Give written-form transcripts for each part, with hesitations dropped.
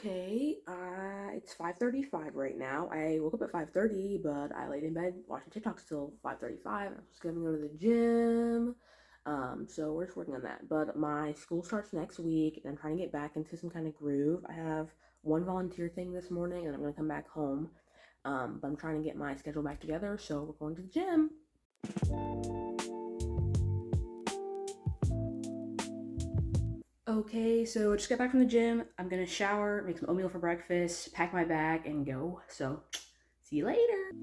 Okay, it's 5:35 right now. I woke up at 5:30, but I laid in bed watching TikToks till 5:35. I was gonna go to the gym. So we're just working on that. But my school starts next week, and I'm trying to get back into some kind of groove. I have one volunteer thing this morning, and I'm gonna come back home. But I'm trying to get my schedule back together, so we're going to the gym. Okay, so I just got back from the gym. I'm gonna shower, make some oatmeal for breakfast, pack my bag, and go. So, see you later.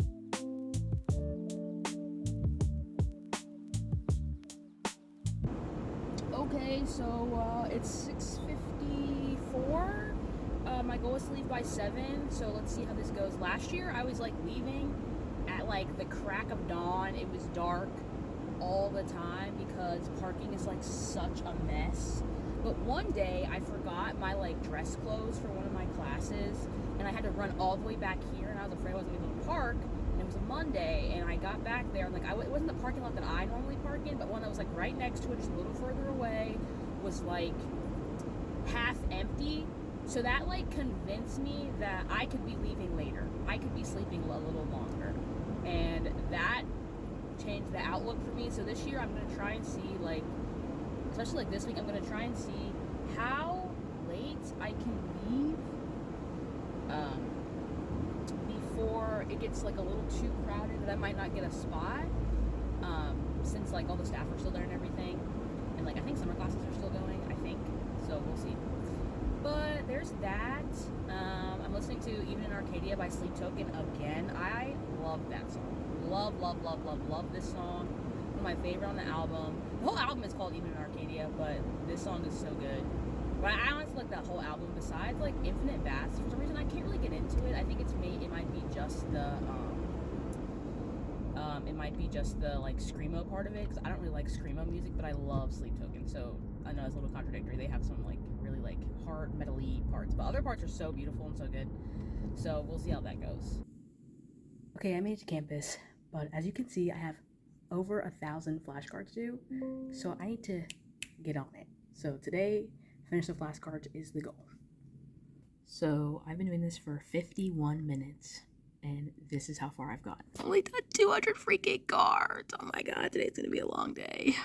Okay, so it's 6:54. My goal is to leave by 7, so let's see how this goes. Last year, I was like leaving at like the crack of dawn. It was dark all the time because parking is like such a mess. But one day I forgot my like dress clothes for one of my classes, and I had to run all the way back here, and I was afraid I wasn't going to park. And it was a Monday, and I got back there, and like it wasn't the parking lot that I normally park in, but one that was like right next to it, just a little further away, was like half empty. So that like convinced me that I could be leaving later. I could be sleeping a little longer, and that changed the outlook for me. So this year I'm gonna try and see, like, especially like this week, I'm gonna try and see how late I can leave before it gets like a little too crowded that I might not get a spot, since like all the staff are still there and everything, and like I think summer classes are still going, I think, so we'll see. But there's that. I'm listening to Even in Arcadia by Sleep Token again. I love that song. Love this song. One of my favorite on the album. The whole album is called Even in Arcadia, but this song is so good. But I honestly like that whole album. Besides like Infinite Baths, for some reason I can't really get into it. I think it might be just the like screamo part of it, because I don't really like screamo music, but I love Sleep Token. So I know it's a little contradictory. They have some like really like hard metal-y parts, but other parts are so beautiful and so good. So we'll see how that goes. Okay, I made it to campus, but as you can see, I have over 1,000 flashcards due, so I need to get on it. So today, finish the flashcards is the goal. So I've been doing this for 51 minutes, and this is how far I've gotten. Only done 200 freaking cards. Oh my god, today's gonna be a long day.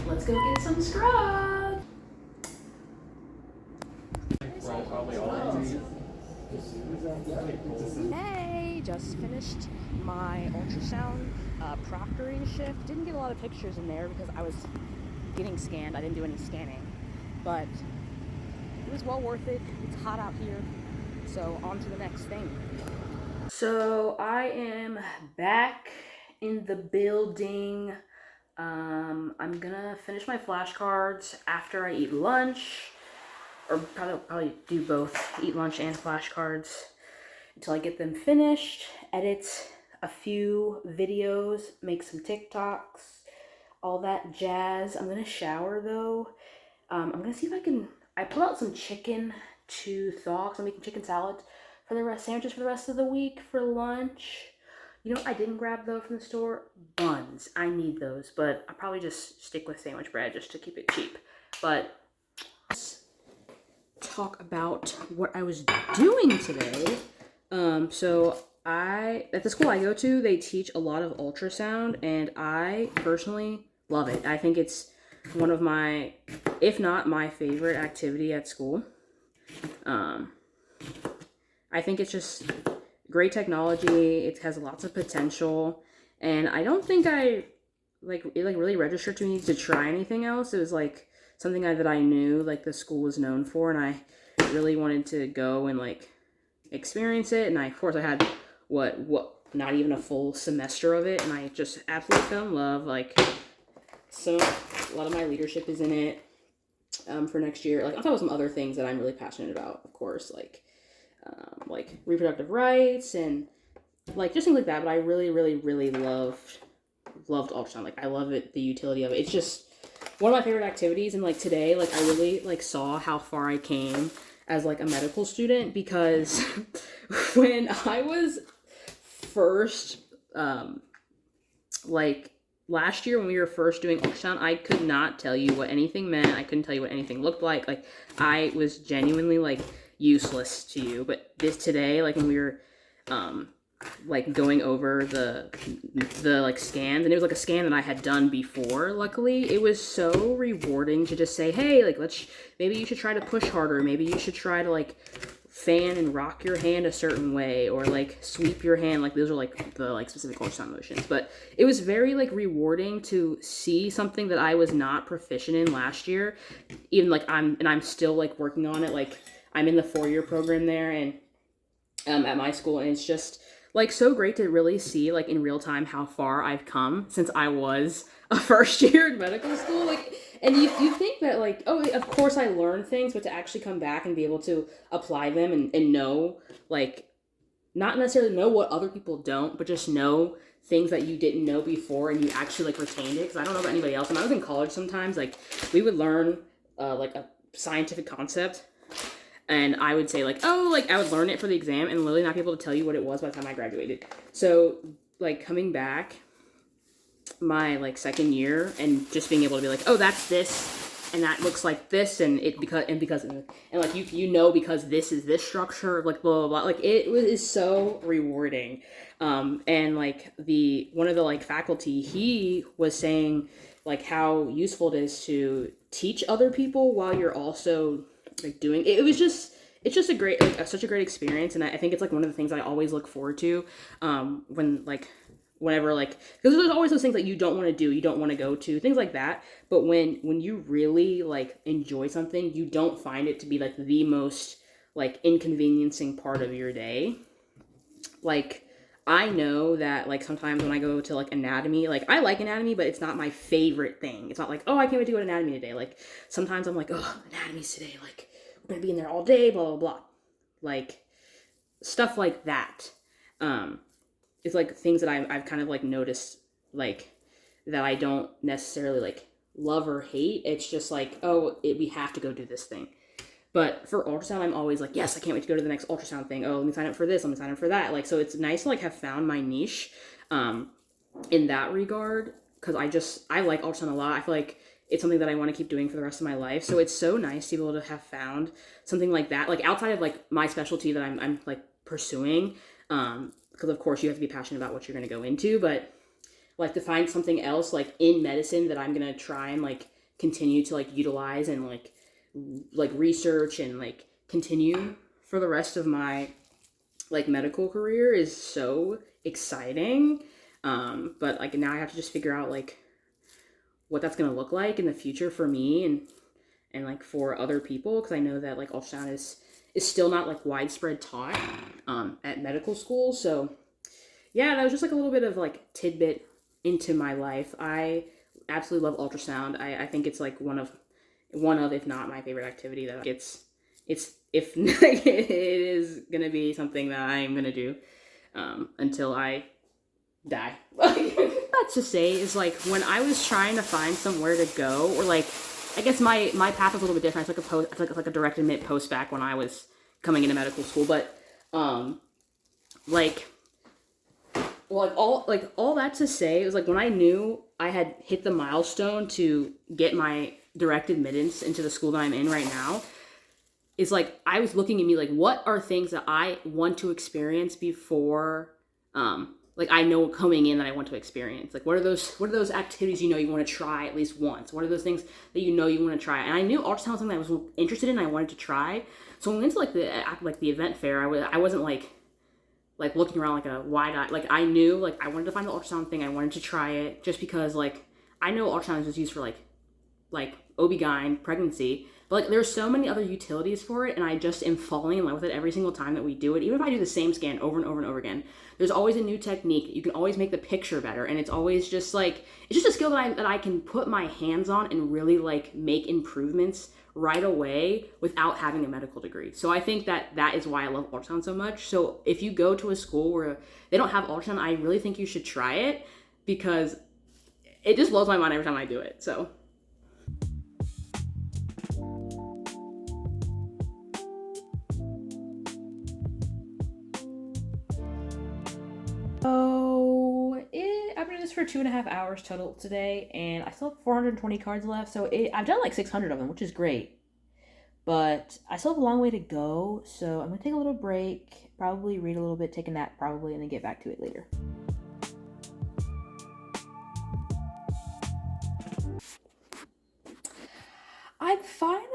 Let's go get some scrub. Hey, just finished my ultrasound proctoring shift. Didn't get a lot of pictures in there because I was getting scanned. I didn't do any scanning, but it was well worth it. It's hot out here, so on to the next thing. So I am back in the building. I'm gonna finish my flashcards after I eat lunch, or probably do both, eat lunch and flashcards, until I get them finished, edit a few videos, make some TikToks, all that jazz. I'm gonna shower though. I'm gonna see if I pulled out some chicken to thaw, because I'm making chicken salads for the sandwiches for the rest of the week for lunch. You know what I didn't grab though from the store? Buns. I need those, but I'll probably just stick with sandwich bread just to keep it cheap. But let's talk about what I was doing today. So at the school I go to, they teach a lot of ultrasound, and I personally love it. I think it's one of my, if not my favorite activity at school. I think it's just great technology. It has lots of potential, and I don't think it really registered to me to try anything else. It was like something that I knew like the school was known for, and I really wanted to go and like experience it. And of course I had not even a full semester of it, and I just absolutely fell in love. Like, so a lot of my leadership is in it for next year. Like, on top of some other things that I'm really passionate about, of course, like reproductive rights and like just things like that. But I really loved ultrasound. Like, I love it, the utility of it. It's just one of my favorite activities. And like today, like I really like saw how far I came as like a medical student, because when I was first like last year when we were first doing ultrasound, I could not tell you what anything meant. I couldn't tell you what anything looked like. Like, I was genuinely like useless to you. But this today, like when we were like going over the like scans, and it was like a scan that I had done before, luckily, it was so rewarding to just say, hey, like maybe you should try to push harder, maybe you should try to like fan and rock your hand a certain way, or like sweep your hand. Like those are like the like specific ultrasound motions. But it was very like rewarding to see something that I was not proficient in last year. Even like I'm still like working on it. Like I'm in the 4-year program there, and at my school, and it's just like so great to really see like in real time how far I've come since I was a first year in medical school. Like, and you think that like, oh, of course I learned things, but to actually come back and be able to apply them and know, like, not necessarily know what other people don't, but just know things that you didn't know before, and you actually like retained it. Because I don't know about anybody else. When I was in college, sometimes like we would learn like a scientific concept, and I would say like, oh, like I would learn it for the exam and literally not be able to tell you what it was by the time I graduated. So like coming back my like second year and just being able to be like, oh, that's this, and that looks like this, and it because and like you know, because this is this structure, like blah blah blah. Like is so rewarding. And like one of the like faculty, he was saying like how useful it is to teach other people while you're also like doing it. It's just a great, like such a great experience, and I think it's like one of the things I always look forward to whenever like, because there's always those things that you don't want to do, you don't want to go to, things like that. But when you really like enjoy something, you don't find it to be like the most like inconveniencing part of your day. Like I know that like sometimes when I go to like anatomy, like I like anatomy, but it's not my favorite thing. It's not like, oh, I can't wait to go to anatomy today. Like sometimes I'm like, oh, anatomy's today, like we're gonna be in there all day, blah blah blah. Like stuff like that. It's like things that I've kind of like noticed, like that I don't necessarily like love or hate. It's just like, oh, we have to go do this thing. But for ultrasound, I'm always like, yes, I can't wait to go to the next ultrasound thing. Oh, let me sign up for this. Let me sign up for that. Like, so it's nice to like have found my niche in that regard, because I like ultrasound a lot. I feel like it's something that I want to keep doing for the rest of my life. So it's so nice to be able to have found something like that, like outside of like my specialty that I'm like pursuing. Because of course you have to be passionate about what you're going to go into, but like to find something else like in medicine that I'm going to try and like continue to like utilize and like research and like continue for the rest of my like medical career is so exciting. But like now I have to just figure out like what that's going to look like in the future for me and like for other people, because I know that like ultrasound is still not like widespread taught at medical school. So yeah, that was just like a little bit of like tidbit into my life. I absolutely love ultrasound. I think it's like one of if not my favorite activity. That it's if it is gonna be something that I'm gonna do until I die. That's to say is like when I was trying to find somewhere to go, or like I guess my path was a little bit different. I took like a direct admit post back when I was coming into medical school, but like all that to say, it was like when I knew I had hit the milestone to get my direct admittance into the school that I'm in right now, is like I was looking at me like, what are things that I want to experience before like I know coming in that I want to experience? Like what are those activities you know you want to try at least once? What are those things that you know you want to try? And I knew ultrasound was something I was interested in, I wanted to try. So when we went to like the event fair, I wasn't like looking around like a wide eye. Like I knew like I wanted to find the ultrasound thing. I wanted to try it just because like I know ultrasound is used for like OB-GYN pregnancy, but like there's so many other utilities for it, and I just am falling in love with it every single time that we do it. Even if I do the same scan over and over and over again, there's always a new technique. You can always make the picture better, and it's always just like it's just a skill that I can put my hands on and really like make improvements right away without having a medical degree. So I think that is why I love ultrasound so much. So if you go to a school where they don't have ultrasound, I really think you should try it, because it just blows my mind every time I do it. So I've been doing this for 2.5 hours total today, and I still have 420 cards left. So I've done like 600 of them, which is great. But I still have a long way to go, so I'm gonna take a little break, probably read a little bit, take a nap probably, and then get back to it later. I'm finally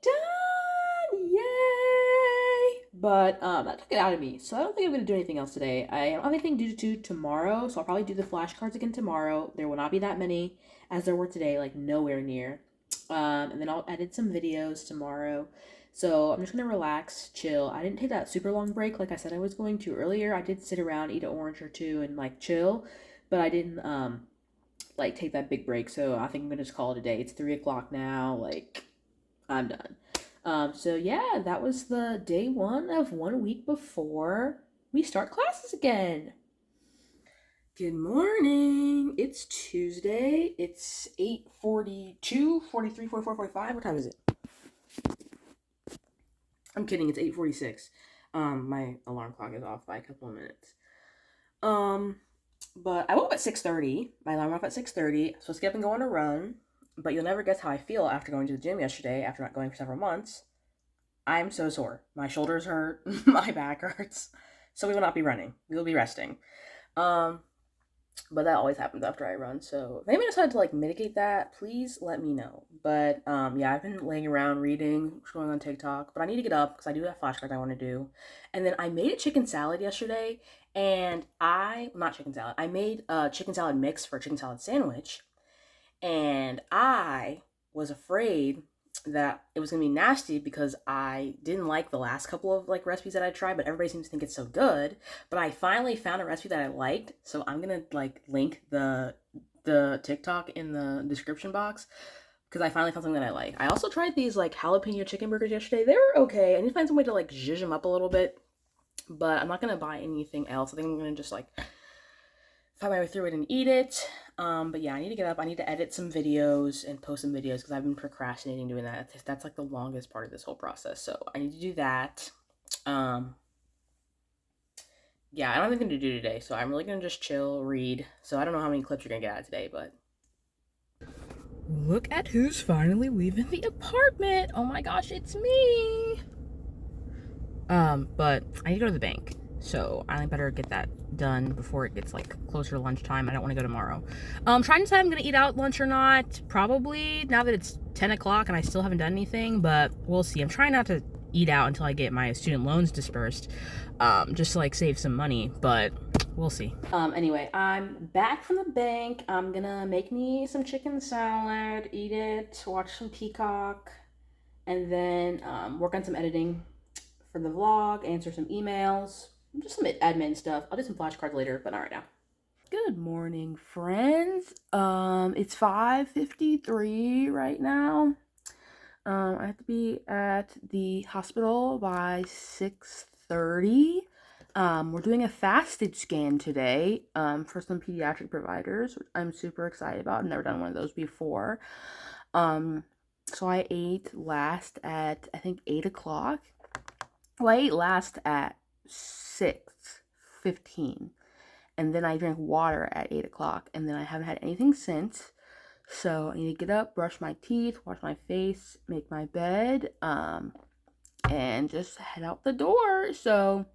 done! Yay! But that took it out of me, so I don't think I'm gonna do anything else today. I don't have anything due to tomorrow, so I'll probably do the flashcards again tomorrow. There will not be that many as there were today, like nowhere near. And then I'll edit some videos tomorrow. So I'm just gonna relax, chill. I didn't take that super long break like I said I was going to earlier. I did sit around, eat an orange or two, and like chill, but I didn't like take that big break. So I think I'm gonna just call it a day. It's 3 o'clock now. Like I'm done. So yeah, that was the day one of 1 week before we start classes again. Good morning. It's Tuesday. It's 8:42, 43, 44, 45. What time is it? I'm kidding. It's 8:46. My alarm clock is off by a couple of minutes. But I woke up at 6:30. My alarm went off at 6:30. So let's get up and go on a run. But you'll never guess how I feel after going to the gym yesterday, after not going for several months. I'm so sore. My shoulders hurt. My back hurts. So we will not be running. We will be resting. Um, but that always happens after I run. So if anybody decided to like mitigate that, please let me know. But yeah, I've been laying around reading, scrolling on TikTok. But I need to get up because I do have flashcards I want to do. And then I made a chicken salad yesterday, and not chicken salad. I made a chicken salad mix for a chicken salad sandwich, and I was afraid that it was gonna be nasty because I didn't like the last couple of like recipes that I tried, but everybody seems to think it's so good. But I finally found a recipe that I liked, so I'm gonna like link the TikTok in the description box because I finally found something that I like. I also tried these like jalapeno chicken burgers yesterday. They were okay. I need to find some way to like zhuzh them up a little bit, but I'm not gonna buy anything else. I think I'm gonna just like find my way through it and eat it. But yeah, I need to get up. I need to edit some videos and post some videos because I've been procrastinating doing that. That's like the longest part of this whole process. So I need to do that. Um, yeah, I don't have anything to do today, so I'm really gonna just chill, read. So I don't know how many clips you're gonna get out of today, but look at who's finally leaving the apartment. Oh my gosh, it's me. But I need to go to the bank. So I better get that done before it gets like closer to lunchtime. I don't want to go tomorrow. Trying to decide I'm gonna eat out lunch or not. Probably now that it's 10 o'clock and I still haven't done anything, but we'll see. I'm trying not to eat out until I get my student loans dispersed. Just to like save some money, but we'll see. Anyway, I'm back from the bank. I'm gonna make me some chicken salad, eat it, watch some Peacock, and then work on some editing for the vlog, answer some emails, just some admin stuff. I'll do some flashcards later, but not right now. Good morning, friends. It's 5:53 right now. I have to be at the hospital by 6:30. We're doing a fasted scan today for some pediatric providers, which I'm super excited about. I've never done one of those before. So I ate last at, I think, 8 o'clock. Well, I ate last at 6:15, and then I drank water at 8 o'clock, and then I haven't had anything since. So I need to get up, brush my teeth, wash my face, make my bed, and just head out the door. So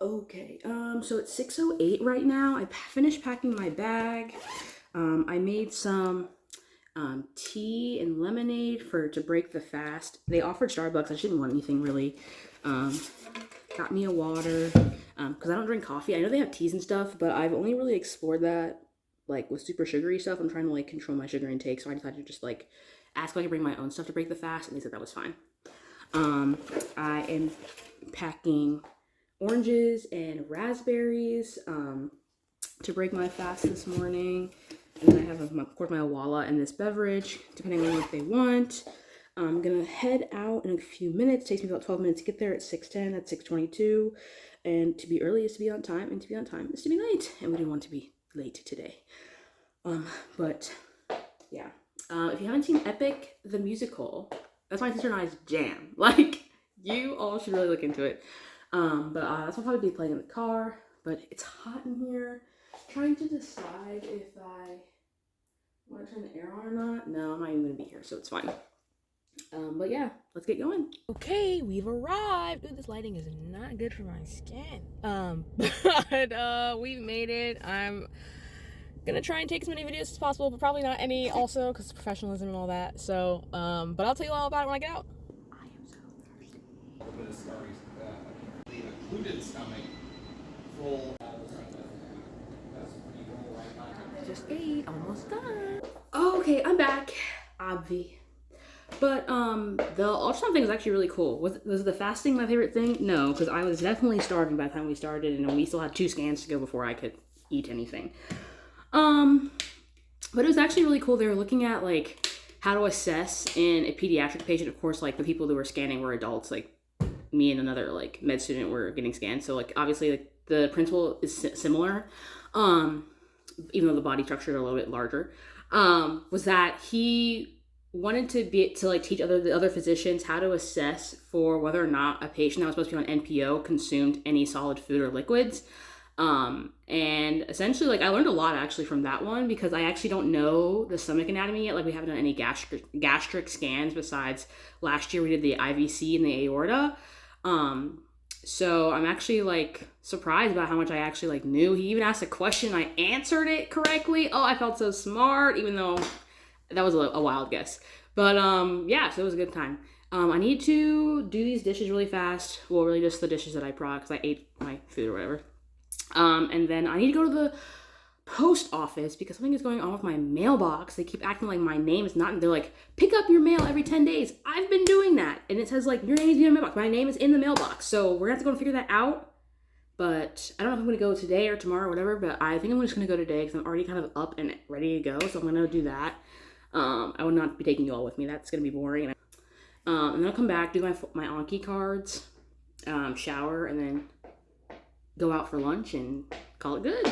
okay, so it's 6:08 right now. I finished packing my bag. I made some tea and lemonade to break the fast. They offered Starbucks. I just didn't want anything really. Got me a water because I don't drink coffee. I know they have teas and stuff, but I've only really explored that like with super sugary stuff. I'm trying to like control my sugar intake, so I decided to just like ask if I could bring my own stuff to break the fast, and they said that was fine. I am packing oranges and raspberries to break my fast this morning. And then I have, of course, my Awala and this beverage, depending on what they want. I'm gonna head out in a few minutes. It takes me about 12 minutes to get there at 6:10. That's 6:22. And to be early is to be on time, and to be on time is to be late. And we didn't want to be late today. But yeah. If you haven't seen Epic the Musical, that's my sister and I's jam. Like, you all should really look into it. But that's what I'll probably be playing in the car. But it's hot in here. Trying to decide if I want to turn the air on or not. No, I'm not even gonna be here, so it's fine. But yeah, let's get going. Okay, we've arrived. Ooh, this lighting is not good for my skin. But we've made it. I'm gonna try and take as many videos as possible, but probably not any also because professionalism and all that. So, but I'll tell you all about it when I get out. I am so thirsty. A little bit of stories, the occluded stomach, full. Just ate, almost done. Okay, I'm back. Obvi. But the ultrasound thing was actually really cool. Was the fasting my favorite thing? No, because I was definitely starving by the time we started, and we still had 2 scans to go before I could eat anything. But it was actually really cool. They were looking at like how to assess in a pediatric patient. Of course, like the people who were scanning were adults. Like me and another like med student were getting scanned. So like obviously like the principle is similar. Even though the body structure is a little bit larger, was that he wanted to like teach the other physicians how to assess for whether or not a patient that was supposed to be on NPO consumed any solid food or liquids. And essentially like I learned a lot actually from that one because I actually don't know the stomach anatomy yet. Like we haven't done any gastric scans besides last year we did the IVC and the aorta. So I'm actually like surprised about how much I actually like knew. He even asked a question, I answered it correctly. Oh, I felt so smart, even though that was a wild guess. But yeah, so it was a good time. I need to do these dishes really fast. Well, really just the dishes that I brought because I ate my food or whatever. And then I need to go to the post office because something is going on with my mailbox. They keep acting like my name is not, and they're like, pick up your mail every 10 days. I've been doing that. And it says like, your name is in the mailbox. My name is in the mailbox. So we're gonna have to go and figure that out. But I don't know if I'm gonna go today or tomorrow or whatever, but I think I'm just gonna go today because I'm already kind of up and ready to go. So I'm gonna do that. I will not be taking you all with me. That's gonna be boring. And then I'll come back, do my Anki cards, shower, and then go out for lunch and call it good.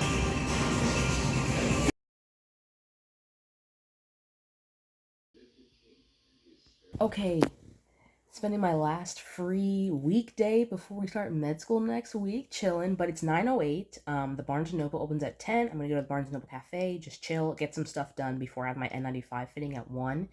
Okay, spending my last free weekday before we start med school next week, chilling, but it's 9:08. The Barnes & Noble opens at 10. I'm gonna go to the Barnes & Noble Cafe, just chill, get some stuff done before I have my N95 fitting at 1.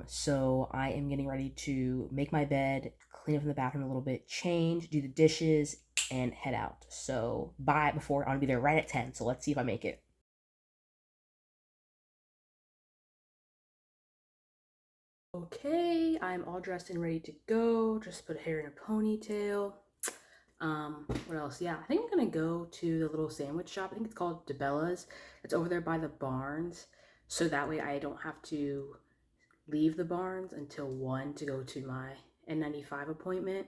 So I am getting ready to make my bed, clean up in the bathroom a little bit, change, do the dishes, and head out. So I want to be there right at 10, so let's see if I make it. Okay, I'm all dressed and ready to go. Just put hair in a ponytail. What else? Yeah, I think I'm gonna go to the little sandwich shop. I think it's called DeBella's. It's over there by the Barnes. So that way I don't have to leave the Barnes until 1 to go to my N95 appointment.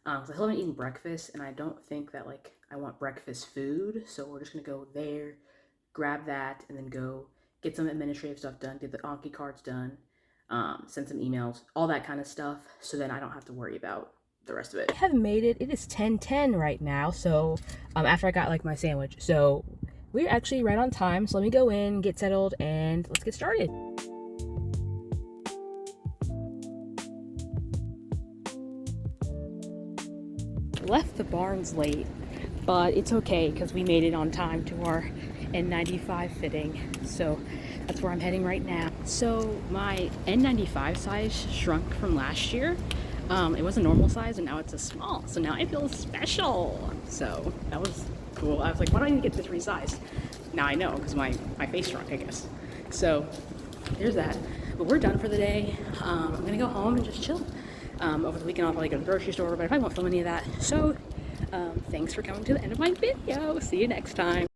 So I still haven't eaten breakfast and I don't think that like I want breakfast food. So we're just gonna go there, grab that, and then go get some administrative stuff done, get the Anki cards done, send some emails, all that kind of stuff, so then I don't have to worry about the rest of it. I have made it. It is 10:10 right now, so after I got like my sandwich. So we're actually right on time, so let me go in, get settled, and let's get started. Left the Barnes late, but it's okay because we made it on time to our N95 fitting. So that's where I'm heading right now. So my N95 size shrunk from last year. It was a normal size and now it's a small. So now I feel special. So that was cool. I was like, why do I need to get this resized? Now I know because my face shrunk, I guess. So there's that. But we're done for the day. I'm gonna go home and just chill. Over the weekend I'll probably go to the grocery store, but I probably won't film any of that. So thanks for coming to the end of my video. See you next time.